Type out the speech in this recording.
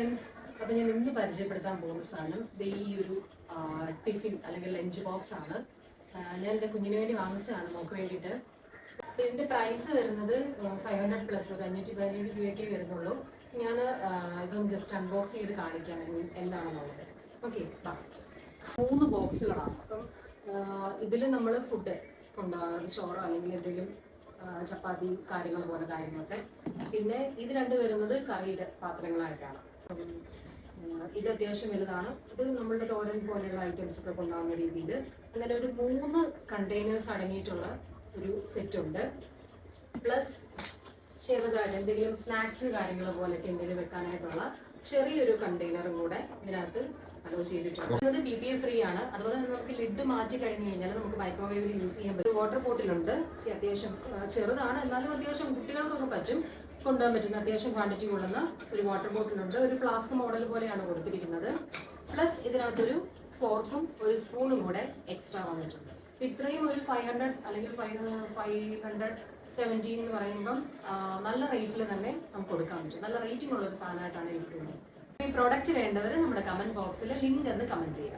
Friends, അപ്പോൾ ഞാൻ ഇന്ന് പരിചയപ്പെടുത്താൻ പോകുന്ന സാധനം ഈ ഒരു ടിഫിൻ അല്ലെങ്കിൽ ലഞ്ച് ബോക്സ് ആണ്. ഞാൻ എൻ്റെ കുഞ്ഞിന് വേണ്ടി വാങ്ങിച്ചതാണ് നമുക്ക് വേണ്ടിയിട്ട്. അപ്പോൾ ഇതിൻ്റെ പ്രൈസ് വരുന്നത് 500 പ്ലസ്, ഒരു 517 രൂപയ്ക്കേ വരുന്നുള്ളൂ. ഞാൻ ഇതൊന്ന് ജസ്റ്റ് അൺബോക്സ് ചെയ്ത് കാണിക്കാം എന്താണെന്നുള്ളത്. ഓക്കെ, 3 ബോക്സുകളാണ്. അപ്പം ഇതിൽ നമ്മൾ ഫുഡ് കൊണ്ടുപോകാം, ചോറോ അല്ലെങ്കിൽ എന്തെങ്കിലും ചപ്പാത്തി കാര്യങ്ങൾ പോലെ കാര്യങ്ങളൊക്കെ. പിന്നെ ഇത് രണ്ട് വരുന്നത് കറിയുടെ പാത്രങ്ങളായിട്ടാണ്. ഇത് അത്യാവശ്യം വലുതാണ്. ഇത് നമ്മളുടെ തോരൻ പോലെയുള്ള ഐറ്റംസ് ഒക്കെ കൊണ്ടുപോകുന്ന രീതിയിൽ അങ്ങനെ ഒരു 3 കണ്ടെയ്നേഴ്സ് അടങ്ങിയിട്ടുള്ള ഒരു സെറ്റ് ഉണ്ട്. പ്ലസ് ചെറുതായിട്ട് എന്തെങ്കിലും സ്നാക്സ് കാര്യങ്ങൾ പോലെയൊക്കെ എന്തെങ്കിലും വെക്കാനായിട്ടുള്ള ചെറിയൊരു കണ്ടെയ്നറും കൂടെ ഇതിനകത്ത് അലോ ചെയ്തിട്ടുണ്ട്. ഇത് BPA ഫ്രീ ആണ്. അതുപോലെ തന്നെ നമുക്ക് ലിഡ് മാറ്റി കഴിഞ്ഞ് കഴിഞ്ഞാൽ നമുക്ക് മൈക്രോവേവിൽ യൂസ് ചെയ്യാൻ പറ്റും. വാട്ടർ ബോട്ടിലുണ്ട്, അത്യാവശ്യം ചെറുതാണ്, എന്നാലും അത്യാവശ്യം കുട്ടികൾക്കൊക്കെ പറ്റും, കൊണ്ടുപോകാൻ പറ്റുന്ന അത്യാവശ്യം ക്വാണ്ടിറ്റി കൊള്ളുന്ന ഒരു വാട്ടർ ബോട്ടിലുണ്ട്. ഒരു ഫ്ലാസ്ക് മോഡൽ പോലെയാണ് കൊടുത്തിരിക്കുന്നത്. പ്ലസ് ഇതിനകത്തൊരു ഫോർക്കും ഒരു സ്പൂണും കൂടെ എക്സ്ട്രാ വന്നിട്ടുണ്ട്. ഇത്രയും ഒരു 500 അല്ലെങ്കിൽ 517 എന്ന് പറയുമ്പം നല്ല റേറ്റിൽ തന്നെ നമുക്ക് കൊടുക്കാൻ പറ്റും. നല്ല റേറ്റിംഗ് ഉള്ള ഒരു സാധനമായിട്ടാണ് എനിക്ക് തോന്നുന്നത്. ഈ പ്രോഡക്റ്റ് വേണ്ടവർ നമ്മുടെ കമന്റ് ബോക്സിൽ ലിങ്ക് എന്ന് കമന്റ് ചെയ്യുക.